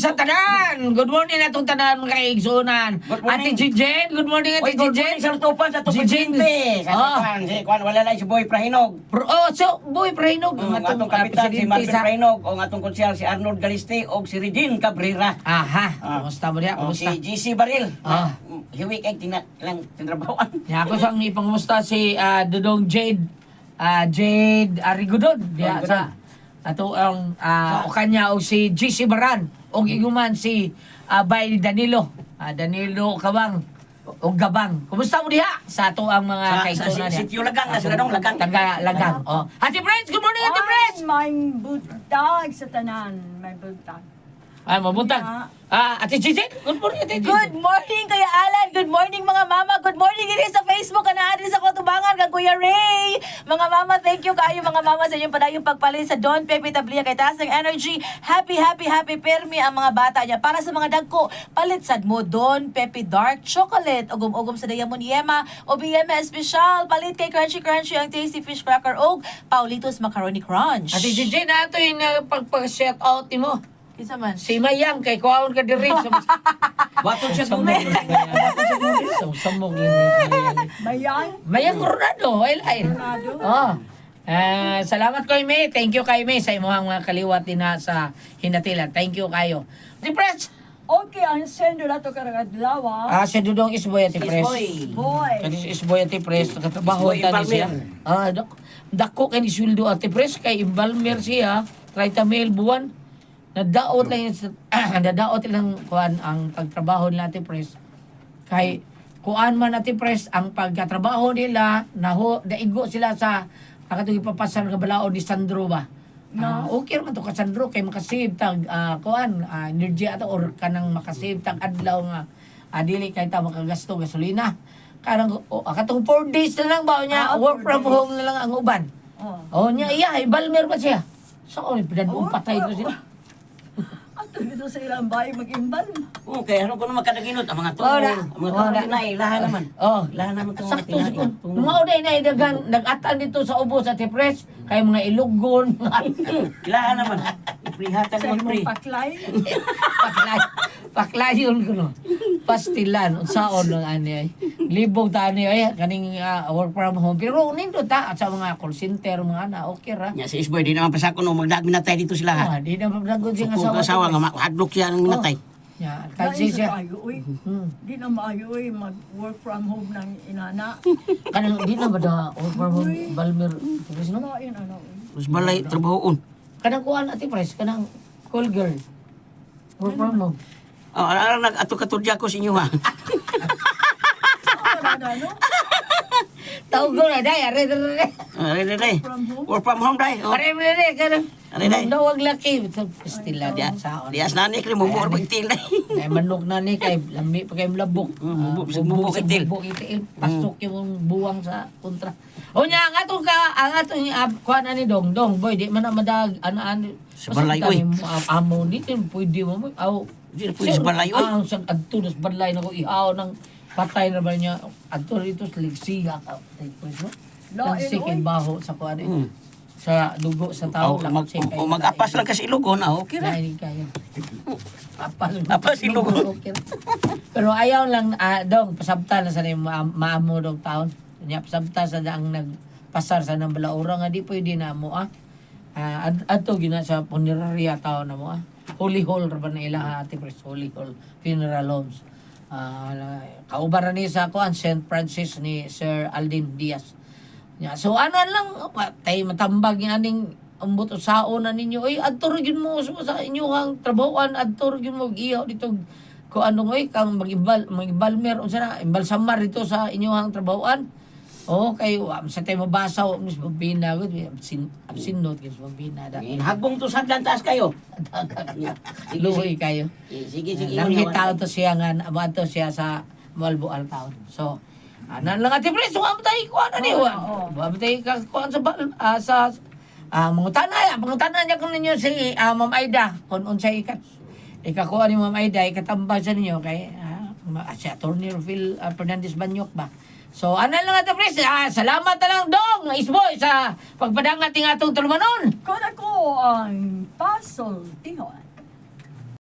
sa tanan. Good morning atong tanan mga kaigsunan. Ate Jijen, good morning Ate Jijen. Sa lutupan sa presidente. Wala lang si Boy Prahinog. So boy Prahinog, Atong kapitan si Marvin Prahinog o atong konsyal si Arnold Galiste o si Regine Cabrera. Aha, kumusta mo diya? Kumusta? Si GC Baril. Hiwik ay lang tinrabawan. Ya ako sang ipangumusta si Dudong Jade Arigudon diya sa ato ang o kanya o si GC Baran o iguman si Bay Danilo Danilo Kabang o Gabang. Kumusta mo diha sa ato ang mga kaigsunan Sa sitio Lagang na sila dong Lagang. Taga Lagang. Ate Friends, good morning Ate Friends. May buntag sa tanan. May buntag. Mabuntag. Ate Chichen, good morning Ate Chichen. Good morning, Kuya Alan. Good morning, mga mama. Good morning din sa Facebook. Anaarin sa Kotubangan kang Kuya Ray. Mga mama, thank you kayo mga mama sa inyong padayong pagpalit sa Don Pepe Tablia kay taas ng energy. Happy Permi ang mga bata niya. Para sa mga dagko, palit sad mo Don Pepe Dark Chocolate. Ugom-ugom sa Diamond Yema o BMA Special. Palit kay Crunchy ang Tasty Fish Cracker o Paulitos Macaroni Crunch. Ate Chichen, ato yung pagpag-shout out mo. Isa man. Si Mayang, kay kuhaon ka diri. Wato siya Samog Samog lang. Mayang Coronado, ay lain. Salamat kay May. Thank you kay May sa imong mga kaliwat din sa hinatilan. Thank you kayo. Ate Pres. Okay, ang sendo na to karagadlawa. Si Dudong Isboy Ate Pres. Boy. Kani Isboy Ate Pres, katrabaho tani siya. Dako kay ni sweldo Ate Pres kay Imbalmer siya, 30,000 buwan. Nadaot lang kuan ang pagtrabaho nila Ate Pres. Kay kuan man Ate Pres ang pagkatrabaho nila daigo sila sa akatong ipapasar nga balaod ni Sandro ba. Okay man to ka Sandro kay makasave tag kuan energy ato or kanang makasave tag adlaw nga dili kay ta makagasto gasolina. Kanang akatong 4 days na lang ba niya work from home na lang ang uban. Niya Balmer ba siya? So pinadung patay to sila. Ato dito sa ilang bahay mag-imbal. Okay, ano ko naman kadaginot ang mga tungkol. Ang mga tungkol na lahan naman. Lahan naman itong mga tinahin. Mga uday na nag-atan dito sa ubo sa Tipres, kay mga ilugon, Lahan naman. Iprihatan Sa naman imong pre. paklay. paklayon ko no. Pastilan, unsaon ng ani ay. Libog ta ani ay kaning work from home. Pero nindo ta at sa mga call center mga ana okay ra. Nya si Isboy di naman pasako no magdagminatay dito sila ha. Di na magdagod siya Kung asawa nga mahadlok siya ng minatay. Ya, tansi siya. Di na maayo mag-work from home ng inana. Kanang di na ba da work from home Balmer Tipres no? Kain ano. Terus balay trabahoon. Kanang kuan Ate Pres, kanang call girl. Work from home. Nag-ato-katudya ko sa inyo ha. Ano? Tawag ko na day, are. Day. Work from home day. Are, kanang. Are day. Nawag laki. Pastilan. Dias na ni kri mo mo pagtil day. Ay manok na ni kay lami pa kay labok. Bubok itil. Bubok itil. Pasok yung buwang sa kontra. O nya ang atong kuan ani dong boy di man na madag ano Sa balay, oy. Amo dito pwede mo mo. Aw. Di na pwede sa balay, oy. Ang sa adto sa balay nako ihaw ng patay na ba niya adto dito sa ligsiga ka. Pwede mo. Sikin baho sa kuan sa dugo sa tao lang Mag-apas lang kasi ilugon okay ra. Dahil kayo. Apas ilugon. Okay. Pero ayaw lang dong pasabta na sa maamo dong taon. Nya pasabta sa ang nagpasar sa nang balaura nga di pwede na mo adto gina sa funeraria taon na mo Holy Hall ra ba na ila Ate Pres Holy Hall Funeral Homes. Kaubaran ni sa kuan St. Francis ni Sir Aldin Diaz. So ano lang tay matambag ni aning ambot usaon na ninyo ay adto gyud mo sa inyong trabahoan adto gyud mo gihaw dito ko ano ngoy kang magibalmer unsa na imbalsamar dito sa inyong trabahoan. Okay, sa tay mabasaw mis magbina gud absin note gid magbina da. Hagbong to sa taas kayo. Luhoy kayo. Sige. Nanghitaw to siya nga abato siya sa Malboal town. So nan lang Ate Pres, mamatay ko ano ni mamatay ka kuan sa mangutana niya kun ninyo si Ma'am Aida kun unsay ikakuha ni Ma'am Aida ikatambal sa ninyo kay si Attorney Phil Fernandez Banyok ba. So ano lang Ate Pres, salamat na lang dong Isboy sa pagpadangat ng atong tulumanon. Kung ako ang Pasol Tihon.